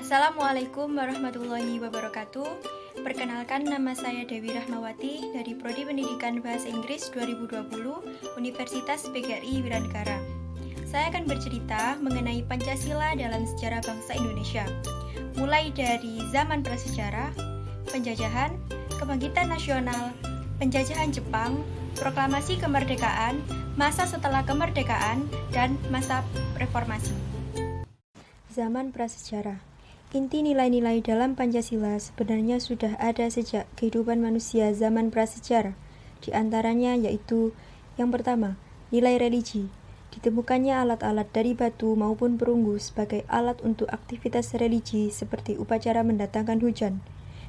Assalamualaikum warahmatullahi wabarakatuh. Perkenalkan, nama saya Dewi Rahmawati dari Prodi Pendidikan Bahasa Inggris 2020 Universitas PGRI Wiranegara. Saya akan bercerita mengenai Pancasila dalam sejarah bangsa Indonesia, mulai dari zaman prasejarah, penjajahan, kebangkitan nasional, penjajahan Jepang, proklamasi kemerdekaan, masa setelah kemerdekaan, dan masa reformasi. Zaman prasejarah. Inti nilai-nilai dalam Pancasila sebenarnya sudah ada sejak kehidupan manusia zaman prasejarah. Di antaranya yaitu yang pertama, nilai religi. Ditemukannya alat-alat dari batu maupun perunggu sebagai alat untuk aktivitas religi seperti upacara mendatangkan hujan.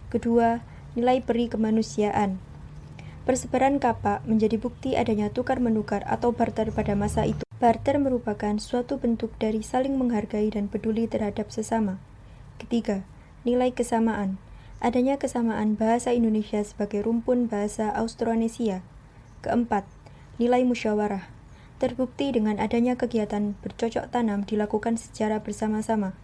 Kedua, nilai peri kemanusiaan. Persebaran kapak menjadi bukti adanya tukar-menukar atau barter pada masa itu. Barter merupakan suatu bentuk dari saling menghargai dan peduli terhadap sesama. Ketiga, nilai kesamaan. Adanya kesamaan bahasa Indonesia sebagai rumpun bahasa Austronesia. Keempat, nilai musyawarah. Terbukti dengan adanya kegiatan bercocok tanam dilakukan secara bersama-sama.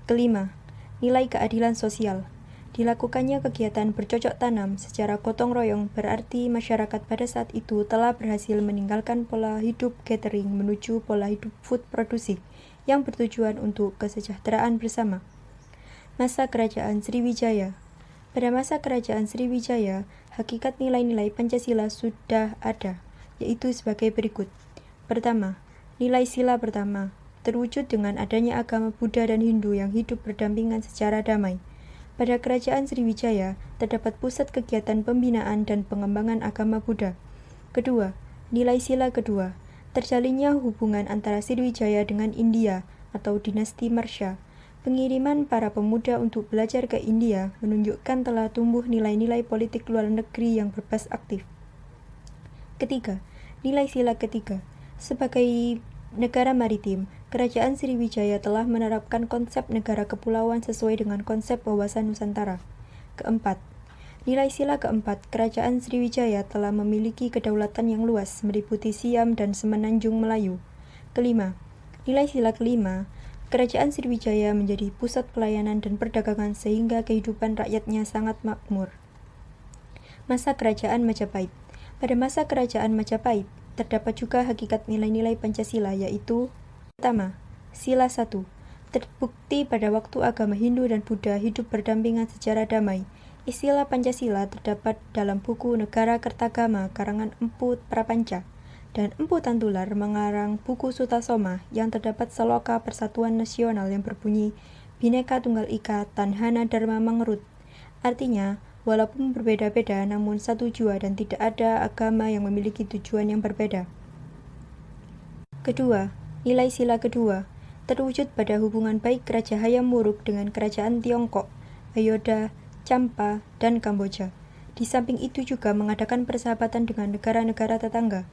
Kelima, nilai keadilan sosial. Dilakukannya kegiatan bercocok tanam secara gotong royong berarti masyarakat pada saat itu telah berhasil meninggalkan pola hidup gathering menuju pola hidup food produksi yang bertujuan untuk kesejahteraan bersama. Masa Kerajaan Sriwijaya. Pada masa Kerajaan Sriwijaya, hakikat nilai-nilai Pancasila sudah ada, yaitu sebagai berikut. Pertama, nilai sila pertama, terwujud dengan adanya agama Buddha dan Hindu yang hidup berdampingan secara damai. Pada Kerajaan Sriwijaya, terdapat pusat kegiatan pembinaan dan pengembangan agama Buddha. Kedua, nilai sila kedua, terjalinnya hubungan antara Sriwijaya dengan India atau dinasti Marsha. Pengiriman para pemuda untuk belajar ke India menunjukkan telah tumbuh nilai-nilai politik luar negeri yang berbasis aktif. Ketiga, nilai sila ketiga. Sebagai negara maritim, Kerajaan Sriwijaya telah menerapkan konsep negara kepulauan sesuai dengan konsep wawasan Nusantara. Keempat, nilai sila keempat, Kerajaan Sriwijaya telah memiliki kedaulatan yang luas meliputi Siam dan Semenanjung Melayu. Kelima, nilai sila kelima, Kerajaan Sriwijaya menjadi pusat pelayanan dan perdagangan sehingga kehidupan rakyatnya sangat makmur. Masa Kerajaan Majapahit. Pada masa Kerajaan Majapahit, terdapat juga hakikat nilai-nilai Pancasila yaitu: pertama, sila 1. Terbukti pada waktu agama Hindu dan Buddha hidup berdampingan secara damai. Istilah Pancasila terdapat dalam buku Negara Kertagama karangan Empu Prapanca, dan Empu Tantular mengarang buku Sutasoma yang terdapat seloka Persatuan Nasional yang berbunyi Bhinneka Tunggal Ika Tanhana Dharma Mangerut. Artinya, walaupun berbeda-beda namun satu jua dan tidak ada agama yang memiliki tujuan yang berbeda. Kedua, nilai sila kedua, terwujud pada hubungan baik Raja Hayam Wuruk dengan Kerajaan Tiongkok, Ayodhya, Champa, dan Kamboja. Di samping itu juga mengadakan persahabatan dengan negara-negara tetangga.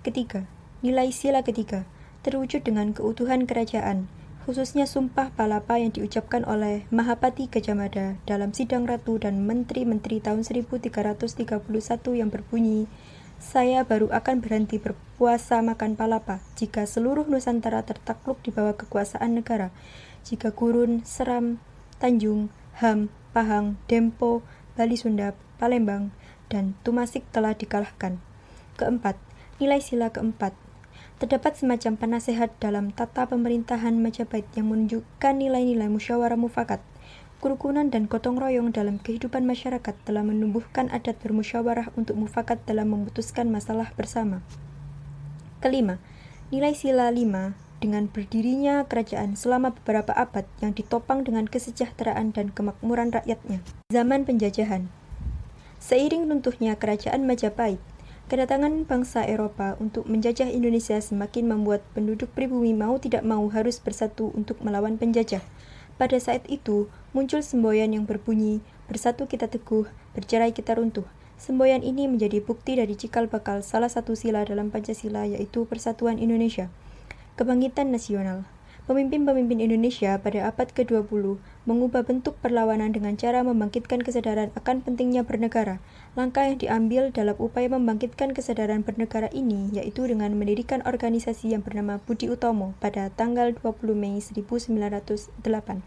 Ketiga, nilai sila ketiga, terwujud dengan keutuhan kerajaan, khususnya Sumpah Palapa yang diucapkan oleh Mahapati Gajah Mada dalam sidang ratu dan menteri-menteri tahun 1331 yang berbunyi, "Saya baru akan berhenti berpuasa makan palapa jika seluruh Nusantara tertakluk di bawah kekuasaan negara, jika Gurun, Seram, Tanjung, Ham, Pahang, Dempo, Bali Sunda, Palembang, dan Tumasik telah dikalahkan." Keempat, nilai sila keempat, terdapat semacam penasehat dalam tata pemerintahan Majapahit yang menunjukkan nilai-nilai musyawarah mufakat. Kerukunan dan gotong royong dalam kehidupan masyarakat telah menumbuhkan adat bermusyawarah untuk mufakat dalam memutuskan masalah bersama. Kelima, nilai sila 5, dengan berdirinya kerajaan selama beberapa abad yang ditopang dengan kesejahteraan dan kemakmuran rakyatnya. Zaman penjajahan. Seiring runtuhnya Kerajaan Majapahit, kedatangan bangsa Eropa untuk menjajah Indonesia semakin membuat penduduk pribumi mau tidak mau harus bersatu untuk melawan penjajah. Pada saat itu, muncul semboyan yang berbunyi, "Bersatu kita teguh, bercerai kita runtuh." Semboyan ini menjadi bukti dari cikal bakal salah satu sila dalam Pancasila yaitu Persatuan Indonesia. Kebangkitan nasional. Pemimpin-pemimpin Indonesia pada abad ke-20 mengubah bentuk perlawanan dengan cara membangkitkan kesadaran akan pentingnya bernegara. Langkah yang diambil dalam upaya membangkitkan kesadaran bernegara ini yaitu dengan mendirikan organisasi yang bernama Budi Utomo pada tanggal 20 Mei 1908.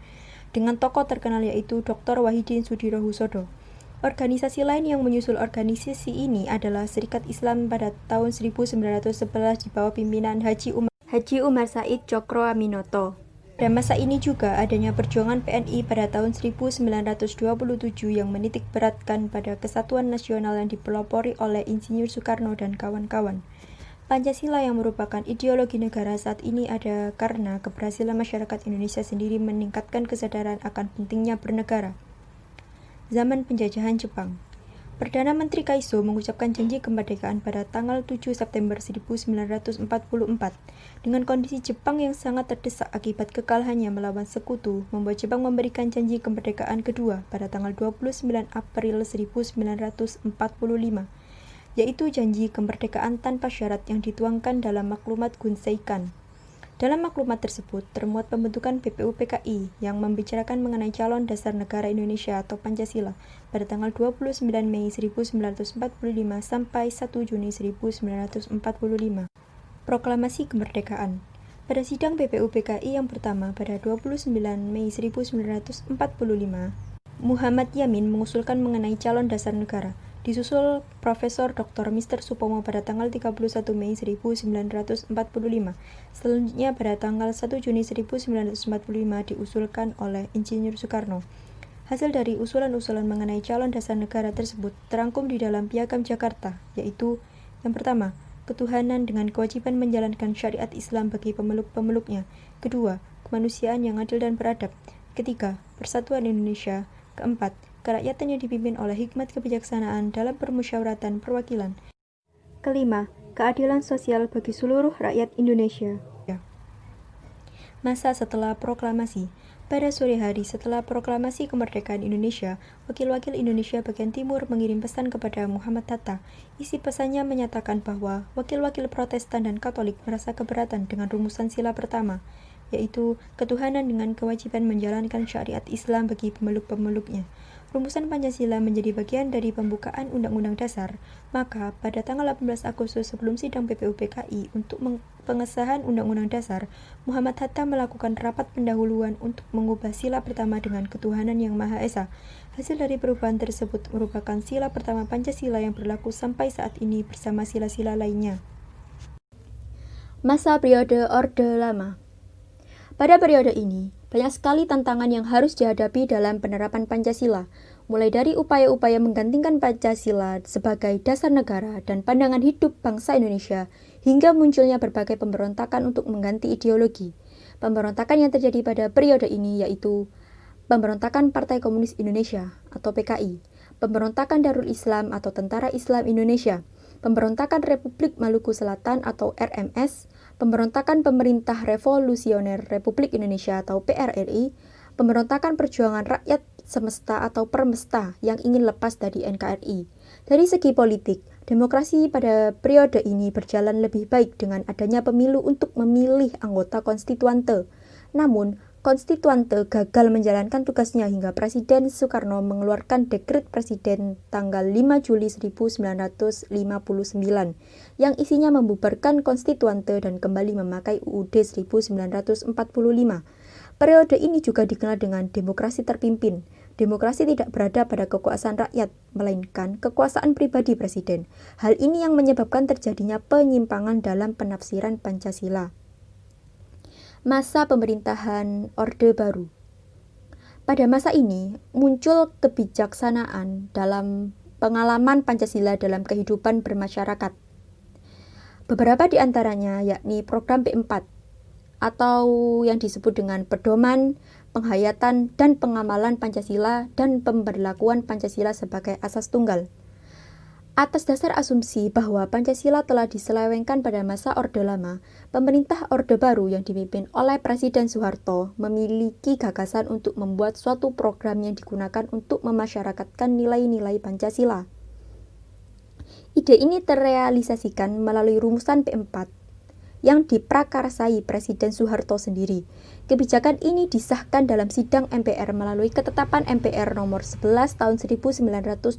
dengan tokoh terkenal yaitu Dr. Wahidin Sudirohusodo. Organisasi lain yang menyusul organisasi ini adalah Serikat Islam pada tahun 1911 di bawah pimpinan Haji Umar Said Cokroaminoto. Pada masa ini juga adanya perjuangan PNI pada tahun 1927 yang menitik beratkan pada kesatuan nasional yang dipelopori oleh Insinyur Soekarno dan kawan-kawan. Pancasila yang merupakan ideologi negara saat ini ada karena keberhasilan masyarakat Indonesia sendiri meningkatkan kesadaran akan pentingnya bernegara. Zaman penjajahan Jepang. Perdana Menteri Kaiso mengucapkan janji kemerdekaan pada tanggal 7 September 1944 dengan kondisi Jepang yang sangat terdesak akibat kekalahannya melawan sekutu, membuat Jepang memberikan janji kemerdekaan kedua pada tanggal 29 April 1945, yaitu janji kemerdekaan tanpa syarat yang dituangkan dalam maklumat Gunseikan. Dalam maklumat tersebut termuat pembentukan BPUPKI yang membicarakan mengenai calon dasar negara Indonesia atau Pancasila pada tanggal 29 Mei 1945 sampai 1 Juni 1945. Proklamasi Kemerdekaan. Pada sidang BPUPKI yang pertama pada 29 Mei 1945, Muhammad Yamin mengusulkan mengenai calon dasar negara, disusul Profesor Dr. Mr. Supomo pada tanggal 31 Mei 1945. Selanjutnya pada tanggal 1 Juni 1945 diusulkan oleh Insinyur Soekarno. Hasil dari usulan-usulan mengenai calon dasar negara tersebut terangkum di dalam Piagam Jakarta, yaitu yang pertama, ketuhanan dengan kewajiban menjalankan syariat Islam bagi pemeluk-pemeluknya. Kedua, kemanusiaan yang adil dan beradab. Ketiga, persatuan Indonesia. Keempat, kerakyatan yang dipimpin oleh hikmat kebijaksanaan dalam permusyawaratan perwakilan. Kelima, keadilan sosial bagi seluruh rakyat Indonesia. Masa setelah proklamasi. Pada sore hari setelah proklamasi kemerdekaan Indonesia, wakil-wakil Indonesia bagian timur mengirim pesan kepada Muhammad Hatta. Isi pesannya menyatakan bahwa wakil-wakil Protestan dan Katolik merasa keberatan dengan rumusan sila pertama, yaitu ketuhanan dengan kewajiban menjalankan syariat Islam bagi pemeluk-pemeluknya. Rumusan Pancasila menjadi bagian dari pembukaan Undang-Undang Dasar, maka pada tanggal 18 Agustus sebelum sidang BPUPKI untuk pengesahan Undang-Undang Dasar, Muhammad Hatta melakukan rapat pendahuluan untuk mengubah sila pertama dengan ketuhanan yang Maha Esa. Hasil dari perubahan tersebut merupakan sila pertama Pancasila yang berlaku sampai saat ini bersama sila-sila lainnya. Masa periode Orde Lama. Pada periode ini, banyak sekali tantangan yang harus dihadapi dalam penerapan Pancasila, mulai dari upaya-upaya menggantikan Pancasila sebagai dasar negara dan pandangan hidup bangsa Indonesia, hingga munculnya berbagai pemberontakan untuk mengganti ideologi. Pemberontakan yang terjadi pada periode ini yaitu Pemberontakan Partai Komunis Indonesia atau PKI, Pemberontakan Darul Islam atau Tentara Islam Indonesia, Pemberontakan Republik Maluku Selatan atau RMS, Pemberontakan Pemerintah Revolusioner Republik Indonesia atau PRRI, Pemberontakan Perjuangan Rakyat Semesta atau Permesta yang ingin lepas dari NKRI. Dari segi politik, demokrasi pada periode ini berjalan lebih baik dengan adanya pemilu untuk memilih anggota konstituante. Namun, konstituante gagal menjalankan tugasnya hingga Presiden Soekarno mengeluarkan dekret Presiden tanggal 5 Juli 1959 yang isinya membubarkan konstituante dan kembali memakai UUD 1945. Periode ini juga dikenal dengan demokrasi terpimpin. Demokrasi tidak berada pada kekuasaan rakyat, melainkan kekuasaan pribadi presiden. Hal ini yang menyebabkan terjadinya penyimpangan dalam penafsiran Pancasila. Masa pemerintahan Orde Baru. Pada masa ini, muncul kebijaksanaan dalam pengalaman Pancasila dalam kehidupan bermasyarakat. Beberapa di antaranya yakni program P4 atau yang disebut dengan pedoman, penghayatan, dan pengamalan Pancasila dan pemberlakuan Pancasila sebagai asas tunggal. Atas dasar asumsi bahwa Pancasila telah diselewengkan pada masa Orde Lama, pemerintah Orde Baru yang dipimpin oleh Presiden Soeharto memiliki gagasan untuk membuat suatu program yang digunakan untuk memasyarakatkan nilai-nilai Pancasila. Ide ini terrealisasikan melalui rumusan P4 yang diprakarsai Presiden Soeharto sendiri. Kebijakan ini disahkan dalam sidang MPR melalui ketetapan MPR nomor 11 tahun 1978.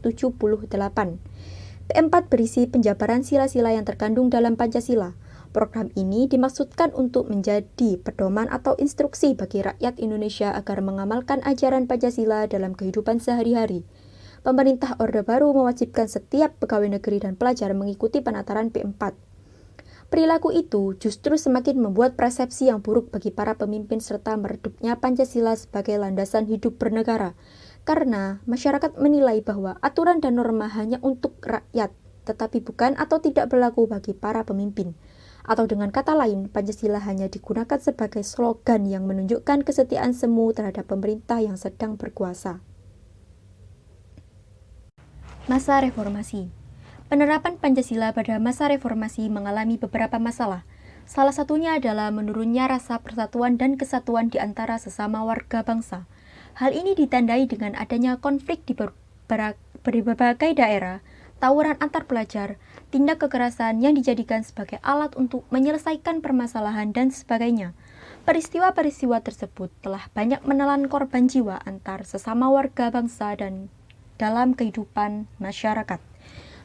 P4 berisi penjabaran sila-sila yang terkandung dalam Pancasila. Program ini dimaksudkan untuk menjadi pedoman atau instruksi bagi rakyat Indonesia agar mengamalkan ajaran Pancasila dalam kehidupan sehari-hari. Pemerintah Orde Baru mewajibkan setiap pegawai negeri dan pelajar mengikuti penataran P4. Perilaku itu justru semakin membuat persepsi yang buruk bagi para pemimpin serta meredupnya Pancasila sebagai landasan hidup bernegara. Karena masyarakat menilai bahwa aturan dan norma hanya untuk rakyat, tetapi bukan atau tidak berlaku bagi para pemimpin. Atau dengan kata lain, Pancasila hanya digunakan sebagai slogan yang menunjukkan kesetiaan semu terhadap pemerintah yang sedang berkuasa. Masa Reformasi. Penerapan Pancasila pada masa reformasi mengalami beberapa masalah. Salah satunya adalah menurunnya rasa persatuan dan kesatuan di antara sesama warga bangsa. Hal ini ditandai dengan adanya konflik di berbagai daerah, tawuran antar pelajar, tindak kekerasan yang dijadikan sebagai alat untuk menyelesaikan permasalahan dan sebagainya. Peristiwa-peristiwa tersebut telah banyak menelan korban jiwa antar sesama warga bangsa dan dalam kehidupan masyarakat.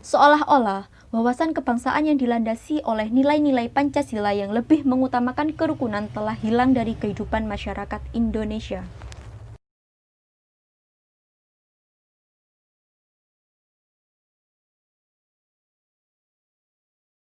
Seolah-olah wawasan kebangsaan yang dilandasi oleh nilai-nilai Pancasila yang lebih mengutamakan kerukunan telah hilang dari kehidupan masyarakat Indonesia.